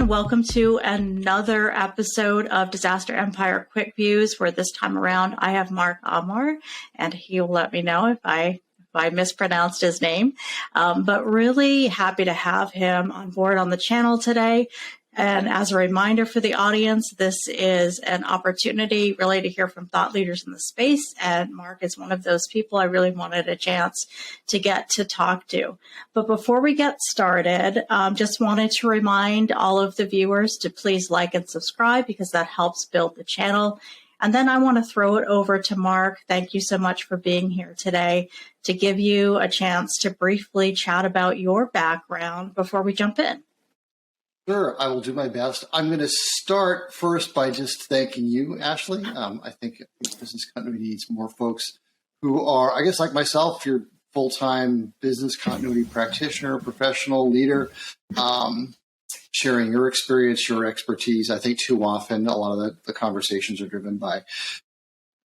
everyone. Welcome to another episode of Disaster Empire Quick Views, where this time around I have Mark Armour, and he will let me know if I mispronounced his name. But really happy to have him on board on the channel today. And as a reminder for the audience, this is an opportunity really to hear from thought leaders in the space. And Mark is one of those people I really wanted a chance to get to talk to. But before we get started, just wanted to remind all of the viewers to please like and subscribe because that helps build the channel. And then I want to throw it over to Mark. Thank you so much for being here today to give you a chance to briefly chat about your background before we jump in. Sure, I will do my best. I'm going to start first by just thanking you, Ashley. I think business continuity needs more folks who are, I guess, like myself, you're full-time business continuity practitioner, professional leader, sharing your experience, your expertise. I think too often a lot of the conversations are driven by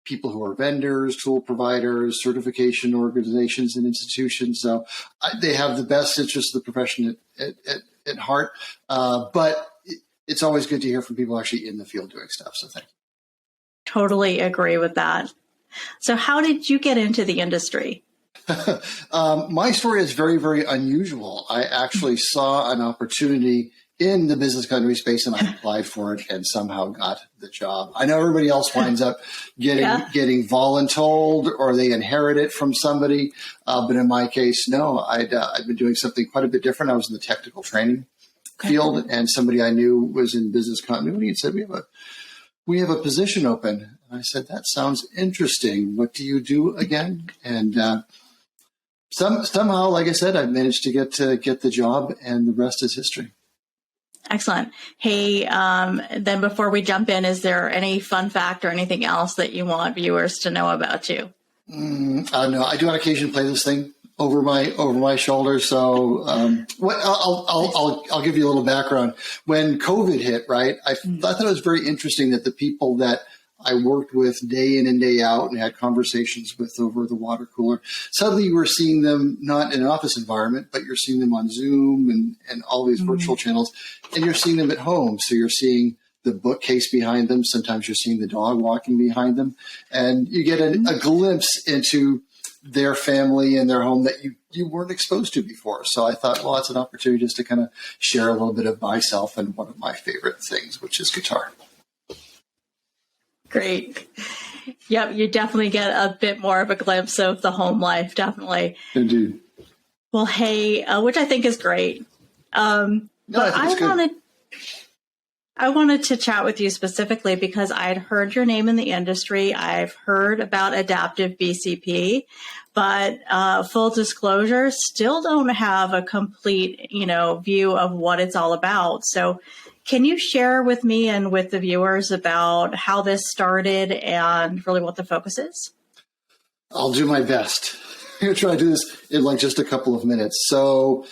people who are vendors, tool providers, certification organizations and institutions. So they have the best interests of the profession at heart. But it's always good to hear from people actually in the field doing stuff. So thank you. Totally agree with that. So how did you get into the industry? My story is very, very unusual. I actually saw an opportunity in the business continuity space, and I applied for it and somehow got the job. I know everybody else winds up getting voluntold or they inherit it from somebody. But in my case, no, I'd been doing something quite a bit different. I was in the technical training field, and somebody I knew was in business continuity and said, we have a position open. And I said, that sounds interesting. What do you do again? And somehow, like I said, I managed to get the job, and the rest is history. Excellent. Hey, then before we jump in, is there any fun fact or anything else that you want viewers to know about you? No, I do on occasion play this thing over my shoulder. So I'll give you a little background. When COVID hit, right, I thought it was very interesting that the people that I worked with day in and day out and had conversations with over the water cooler, suddenly you were seeing them not in an office environment, but you're seeing them on Zoom and all these virtual channels, and you're seeing them at home. So you're seeing the bookcase behind them. Sometimes you're seeing the dog walking behind them, and you get a glimpse into their family and their home that you weren't exposed to before. So I thought, well, it's an opportunity just to kind of share a little bit of myself and one of my favorite things, which is guitar. Great. Yep, you definitely get a bit more of a glimpse of the home life, definitely. Indeed. Well, hey, which I think is great. But I wanted to chat with you specifically because I had heard your name in the industry. I've heard about Adaptive BCP, but full disclosure, still don't have a complete, view of what it's all about. So can you share with me and with the viewers about how this started and really what the focus is? I'll do my best. I'm going to try to do this in just a couple of minutes. So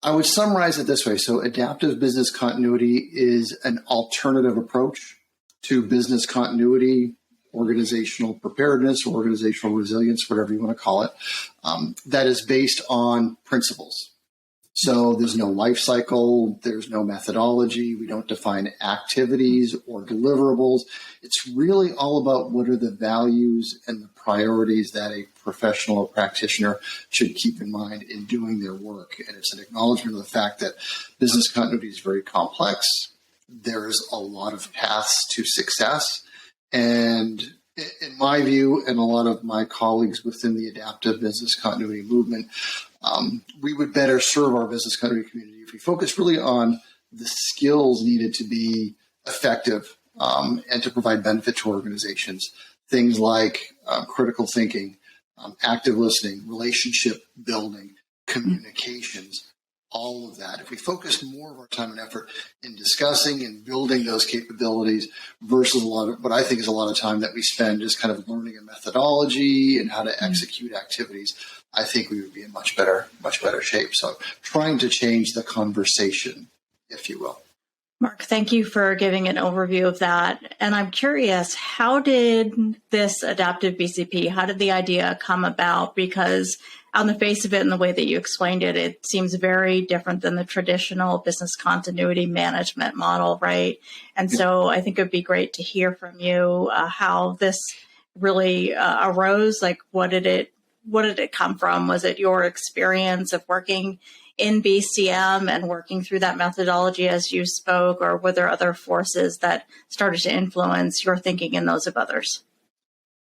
I would summarize it this way. So adaptive business continuity is an alternative approach to business continuity, organizational preparedness, organizational resilience, whatever you want to call it, that is based on principles. So there's no life cycle, there's no methodology, we don't define activities or deliverables. It's really all about what are the values and the priorities that a professional or practitioner should keep in mind in doing their work. And it's an acknowledgement of the fact that business continuity is very complex. There's a lot of paths to success. And in my view, and a lot of my colleagues within the adaptive business continuity movement, we would better serve our business continuity community if we focus really on the skills needed to be effective and to provide benefit to organizations. Things like critical thinking, active listening, relationship building, communications, all of that. If we focus more of our time and effort in discussing and building those capabilities versus a lot of what I think is a lot of time that we spend just kind of learning a methodology and how to execute activities, I think we would be in much better shape. So trying to change the conversation, if you will. Mark, thank you for giving an overview of that. And I'm curious, how did this Adaptive BCP, how did the idea come about? Because on the face of it and the way that you explained it, it seems very different than the traditional business continuity management model, right? And so I think it would be great to hear from you how this really arose. Like, what did it come from? Was it your experience of working in BCM and working through that methodology as you spoke, or were there other forces that started to influence your thinking and those of others?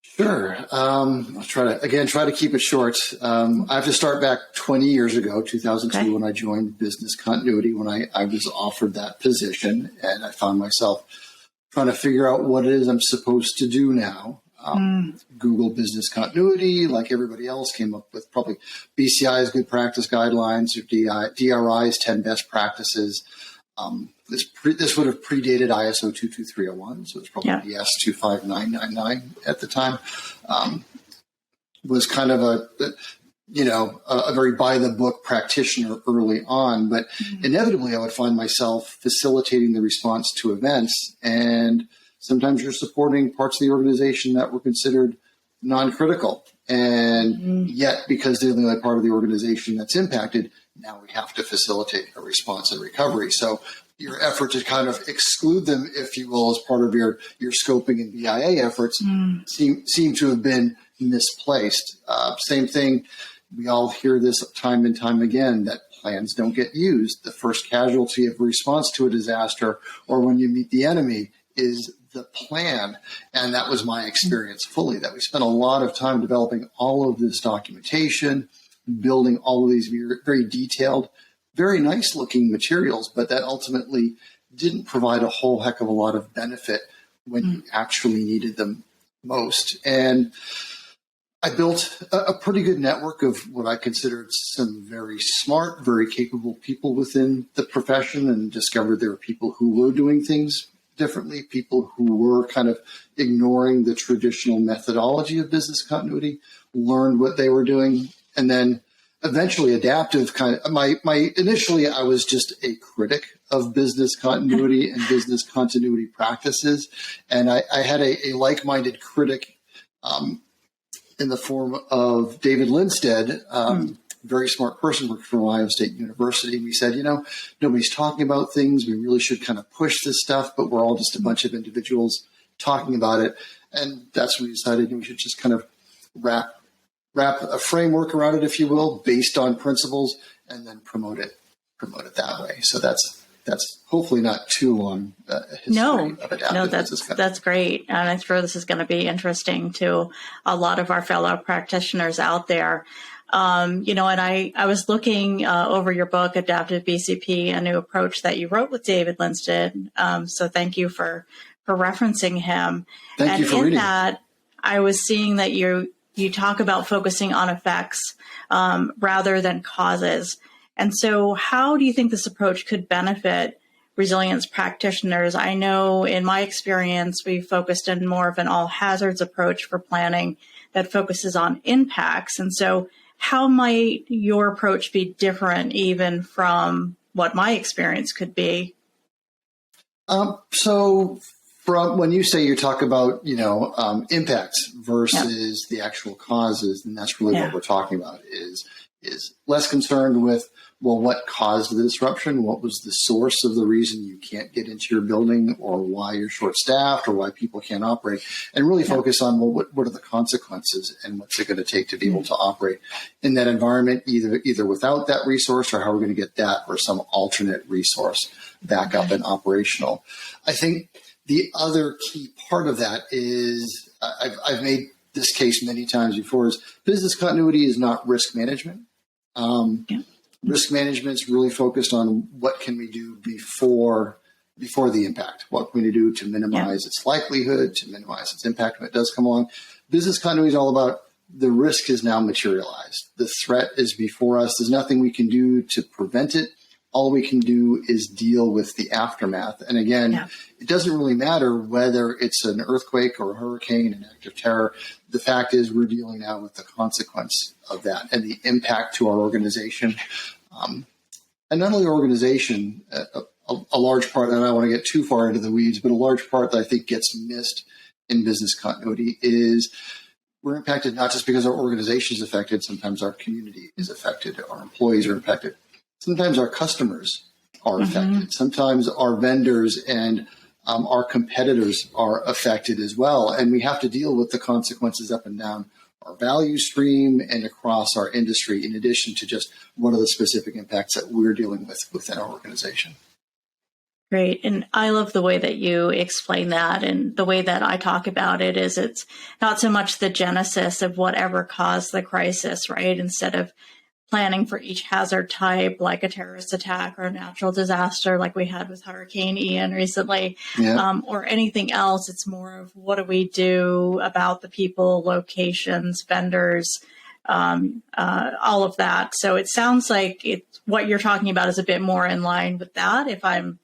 Sure. I'll try to keep it short. I have to start back 20 years ago, 2002, when I joined business continuity, when I was offered that position, and I found myself trying to figure out what it is I'm supposed to do now. Google business continuity, like everybody else, came up with probably BCI's good practice guidelines, or DRI's 10 best practices. This would have predated ISO 22301, so it's probably BS 25999 at the time. Was kind of a very by the book practitioner early on, but inevitably I would find myself facilitating the response to events, and sometimes you're supporting parts of the organization that were considered non-critical. And yet, because they're the only part of the organization that's impacted, now we have to facilitate a response and recovery. So your effort to kind of exclude them, if you will, as part of your scoping and BIA efforts seem to have been misplaced. Same thing, we all hear this time and time again, that plans don't get used. The first casualty of response to a disaster, or when you meet the enemy, is the plan. And that was my experience fully, that we spent a lot of time developing all of this documentation, building all of these very detailed, very nice looking materials, but that ultimately didn't provide a whole heck of a lot of benefit when you actually needed them most. And I built a pretty good network of what I considered some very smart, very capable people within the profession, and discovered there were people who were doing things differently, people who were kind of ignoring the traditional methodology of business continuity, learned what they were doing, and then eventually Adaptive initially I was just a critic of business continuity and business continuity practices, and I had a like-minded critic in the form of David Lindstedt, very smart person, worked for Ohio State University. We said, nobody's talking about things. We really should kind of push this stuff, but we're all just a bunch of individuals talking about it. And that's when we decided we should just kind of wrap a framework around it, if you will, based on principles, and then promote it that way. So that's hopefully not too long history of adaptive business continuity. That's great. And I'm sure this is going to be interesting to a lot of our fellow practitioners out there. And I was looking over your book, Adaptive BCP, a new approach that you wrote with David Lindstedt. So thank you for referencing him. Thank you for reading. And in that, I was seeing that you talk about focusing on effects rather than causes. And so how do you think this approach could benefit resilience practitioners? I know in my experience, we focused in more of an all hazards approach for planning that focuses on impacts. And so how might your approach be different even from what my experience could be? So from when you say you talk about, impacts versus the actual causes, and that's really what we're talking about is less concerned with, well, what caused the disruption? What was the source of the reason you can't get into your building, or why you're short-staffed, or why people can't operate? And really focus on, well, what are the consequences, and what's it going to take to be able to operate in that environment, either without that resource, or how we're going to get that or some alternate resource back up and operational. I think the other key part of that is, I've made this case many times before, is business continuity is not risk management. Risk management is really focused on what can we do before the impact. What can we do to minimize its likelihood, to minimize its impact when it does come along. Business continuity is all about the risk is now materialized. The threat is before us. There's nothing we can do to prevent it. All we can do is deal with the aftermath. And again, it doesn't really matter whether it's an earthquake or a hurricane, an act of terror. The fact is we're dealing now with the consequence of that and the impact to our organization. And not only organization, a large part, and I don't want to get too far into the weeds, but a large part that I think gets missed in business continuity is we're impacted not just because our organization is affected. Sometimes our community is affected. Our employees are affected. Sometimes our customers are affected. Sometimes our vendors and our competitors are affected as well. And we have to deal with the consequences up and down our value stream and across our industry, in addition to just what are the specific impacts that we're dealing with within our organization. Great. And I love the way that you explain that. And the way that I talk about it is it's not so much the genesis of whatever caused the crisis, right? Instead of planning for each hazard type, like a terrorist attack or a natural disaster, like we had with Hurricane Ian recently, or anything else. It's more of what do we do about the people, locations, vendors, all of that. So it sounds like what you're talking about is a bit more in line with that, if I'm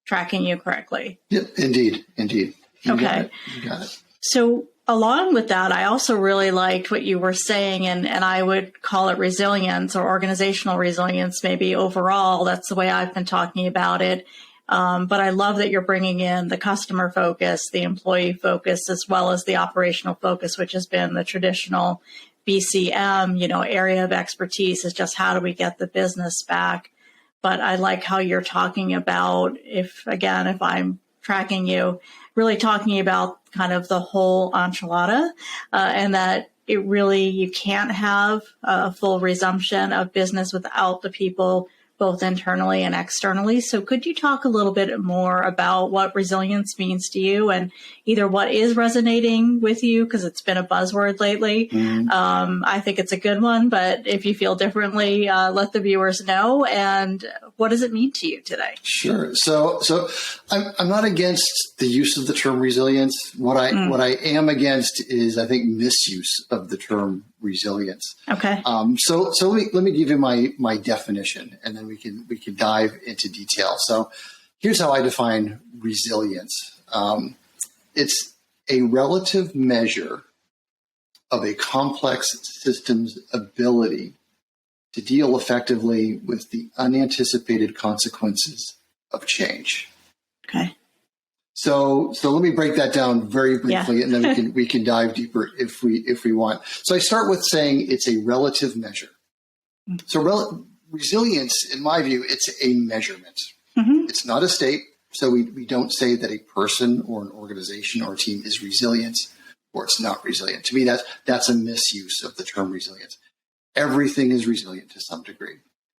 tracking you correctly. Yeah, indeed. You got it. So along with that, I also really liked what you were saying, and I would call it resilience or organizational resilience, maybe overall. That's the way I've been talking about it. But I love that you're bringing in the customer focus, the employee focus, as well as the operational focus, which has been the traditional BCM, area of expertise is just how do we get the business back. But I like how you're talking about, if I'm tracking you, really talking about kind of the whole enchilada, and that you can't have a full resumption of business without the people, both internally and externally. So could you talk a little bit more about what resilience means to you and either what is resonating with you, because it's been a buzzword lately. I think it's a good one, but if you feel differently, let the viewers know. And what does it mean to you today? Sure. So I'm not against the use of the term resilience. What I am against is, I think, misuse of the term resilience. Okay. So let me give you my definition, and then we can dive into detail. So here's how I define resilience. It's a relative measure of a complex system's ability to deal effectively with the unanticipated consequences of change. Okay. So let me break that down very briefly, and then we can dive deeper if we want. So I start with saying it's a relative measure. So resilience, in my view, it's a measurement. It's not a state. So we don't say that a person or an organization or a team is resilient or it's not resilient. To me, that's a misuse of the term resilience. Everything is resilient to some degree.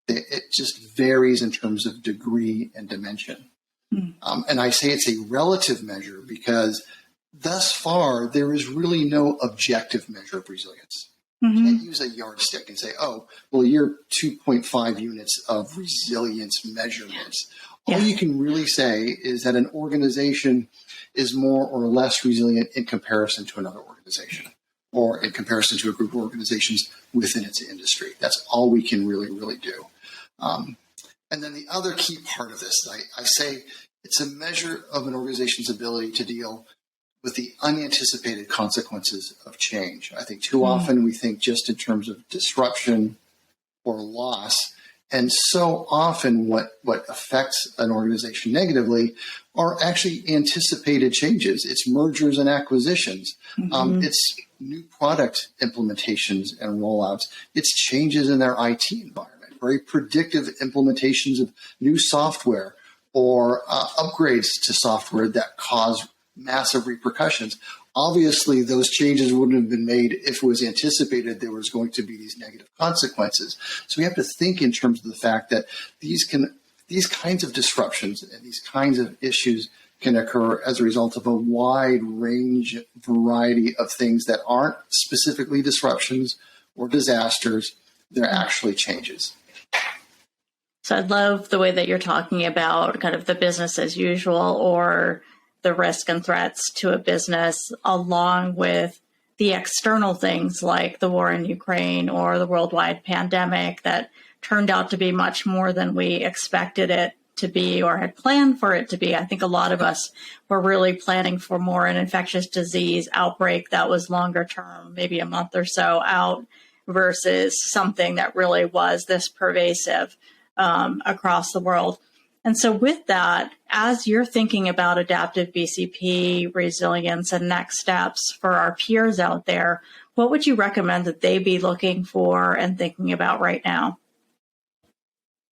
It just varies in terms of degree and dimension. And I say it's a relative measure because thus far, there is really no objective measure of resilience. You can't use a yardstick and say, oh, well, you're 2.5 units of resilience measurements. All you can really say is that an organization is more or less resilient in comparison to another organization or in comparison to a group of organizations within its industry. That's all we can really do. And then the other key part of this, I say it's a measure of an organization's ability to deal with the unanticipated consequences of change. I think too often we think just in terms of disruption or loss. And so often what affects an organization negatively are actually anticipated changes. It's mergers and acquisitions. It's new product implementations and rollouts. It's changes in their IT environment, very predictive implementations of new software or upgrades to software that cause massive repercussions. Obviously, those changes wouldn't have been made if it was anticipated there was going to be these negative consequences. So we have to think in terms of the fact that these kinds of disruptions and these kinds of issues can occur as a result of a wide range, variety of things that aren't specifically disruptions or disasters. They're actually changes. So I love the way that you're talking about kind of the business as usual or the risk and threats to a business, along with the external things like the war in Ukraine or the worldwide pandemic that turned out to be much more than we expected it to be or had planned for it to be. I think a lot of us were really planning for more an infectious disease outbreak that was longer term, maybe a month or so out, versus something that really was this pervasive across the world. And so with that, as you're thinking about adaptive BCP, resilience, and next steps for our peers out there, what would you recommend that they be looking for and thinking about right now?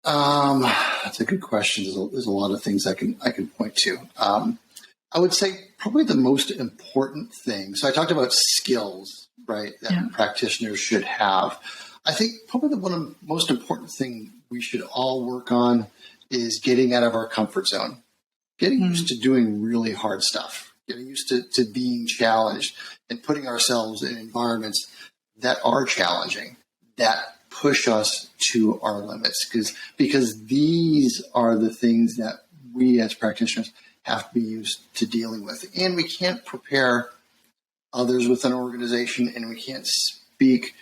That's a good question. There's a lot of things I can point to. I would say probably the most important thing. So I talked about skills, right, that practitioners should have. I think probably one of the most important thing we should all work on is getting out of our comfort zone, getting used to doing really hard stuff, getting used to being challenged and putting ourselves in environments that are challenging, that push us to our limits, because these are the things that we as practitioners have to be used to dealing with. And we can't prepare others within an organization, and we can't speak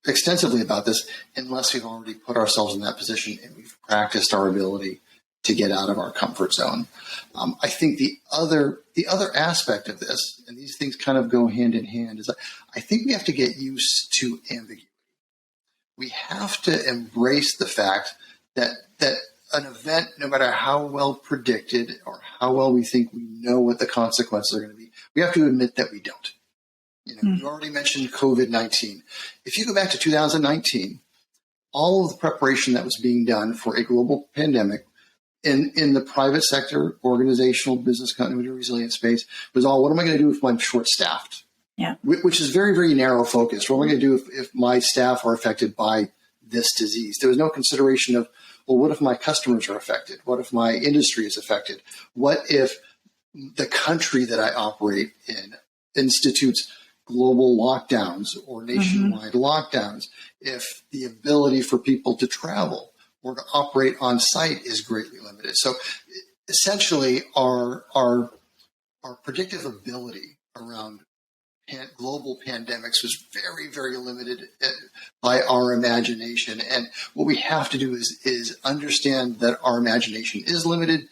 extensively about this unless we've already put ourselves in that position and we've practiced our ability to get out of our comfort zone. I think the other aspect of this, and these things kind of go hand in hand, is I think we have to get used to ambiguity. We have to embrace the fact that an event, no matter how well predicted or how well we think we know what the consequences are going to be, we have to admit that we don't. You already mentioned COVID-19. If you go back to 2019, all of the preparation that was being done for a global pandemic in the private sector, organizational, business continuity, resilience space was all, what am I going to do if I'm short-staffed? Yeah. Which is very, very narrow focus. What am I going to do if my staff are affected by this disease? There was no consideration of, well, what if my customers are affected? What if my industry is affected? What if the country that I operate in institutes global lockdowns or nationwide lockdowns? If the ability for people to travel or to operate on site is greatly limited. So essentially our predictive ability around global pandemics was very, very limited by our imagination. And what we have to do is understand that our imagination is limited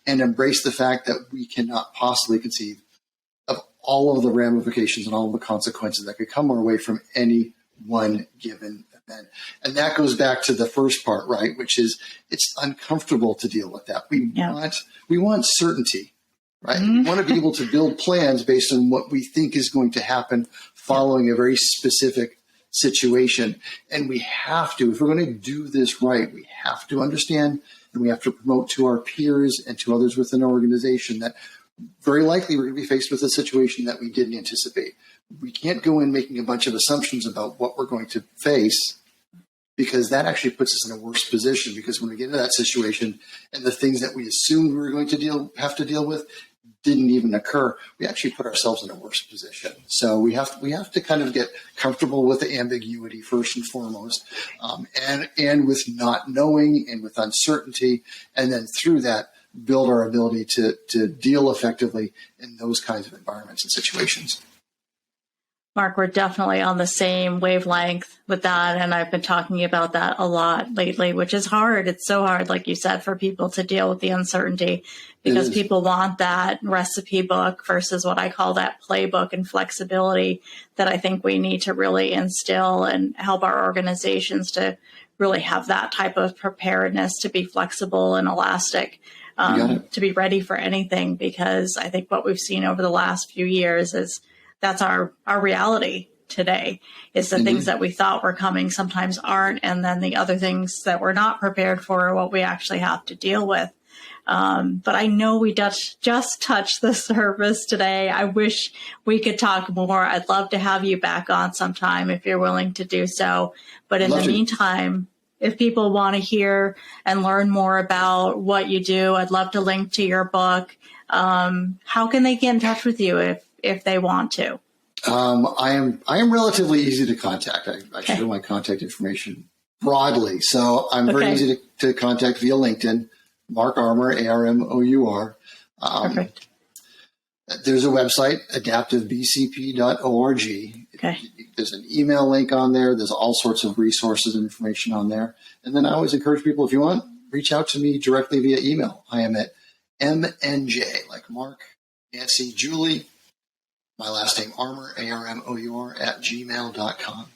and embrace the fact that we cannot possibly conceive of all of the ramifications and all of the consequences that could come our way from any one given event. And that goes back to the first part, right? Which is it's uncomfortable to deal with that. We want certainty. Right? We want to be able to build plans based on what we think is going to happen following a very specific situation. And we have to, if we're going to do this right, we have to understand and we have to promote to our peers and to others within our organization that very likely we're going to be faced with a situation that we didn't anticipate. We can't go in making a bunch of assumptions about what we're going to face, because that actually puts us in a worse position, because when we get into that situation and the things that we assumed we were going to have to deal with didn't even occur, we actually put ourselves in a worse position. So we have to kind of get comfortable with the ambiguity first and foremost, and with not knowing and with uncertainty, and then through that build our ability to deal effectively in those kinds of environments and situations. Mark, we're definitely on the same wavelength with that. And I've been talking about that a lot lately, which is hard. It's so hard, like you said, for people to deal with the uncertainty, because people want that recipe book versus what I call that playbook and flexibility that I think we need to really instill and help our organizations to really have that type of preparedness to be flexible and elastic, to be ready for anything. Because I think what we've seen over the last few years is that's our reality today, is the things that we thought were coming sometimes aren't. And then the other things that we're not prepared for are what we actually have to deal with. But I know we just touched the surface today. I wish we could talk more. I'd love to have you back on sometime if you're willing to do so. But in the meantime, if people want to hear and learn more about what you do, I'd love to link to your book. How can they get in touch with you if they want to? I am relatively easy to contact. I share my contact information broadly. So I'm very easy to contact via LinkedIn, Mark Armour, ARMOUR. Perfect. There's a website, adaptivebcp.org. Okay. There's an email link on there. There's all sorts of resources and information on there. And then I always encourage people, if you want, reach out to me directly via email. I am at MNJ, like Mark, Nancy, Julie, my last name, Armour, ARMOUR, @gmail.com.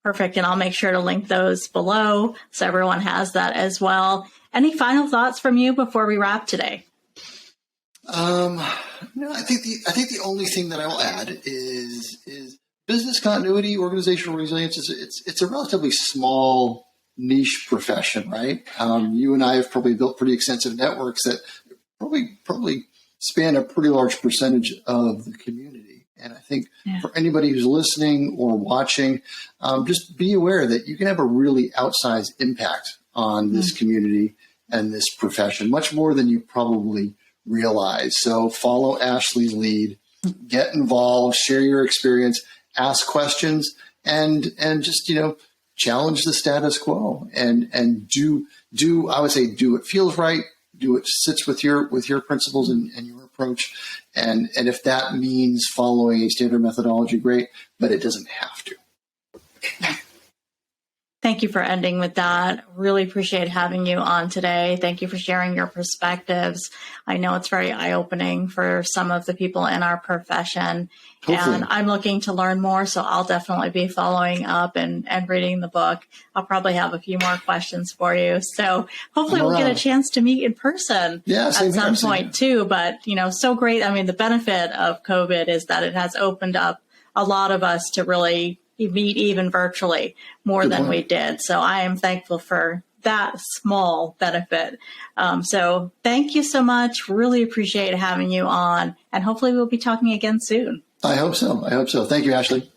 Perfect. And I'll make sure to link those below so everyone has that as well. Any final thoughts from you before we wrap today? No, I think the only thing that I will add is business continuity, organizational resilience. It's a relatively small niche profession, right? You and I have probably built pretty extensive networks that probably span a pretty large percentage of the community. And I think for anybody who's listening or watching, just be aware that you can have a really outsized impact on this community and this profession, much more than you probably realize. So follow Ashley's lead, get involved, share your experience, ask questions, and just, challenge the status quo and do I would say do what feels right, do what sits with your principles and your approach. And if that means following a standard methodology, great, but it doesn't have to. Thank you for ending with that. Really appreciate having you on today. Thank you for sharing your perspectives. I know it's very eye-opening for some of the people in our profession. Hopefully. And I'm looking to learn more, so I'll definitely be following up and reading the book. I'll probably have a few more questions for you. So hopefully we'll get a chance to meet in person at some point too. But, so great. I mean, the benefit of COVID is that it has opened up a lot of us to really meet even virtually more than we did. So I am thankful for that small benefit. So thank you so much. Really appreciate having you on. And hopefully we'll be talking again soon. I hope so. Thank you, Ashley.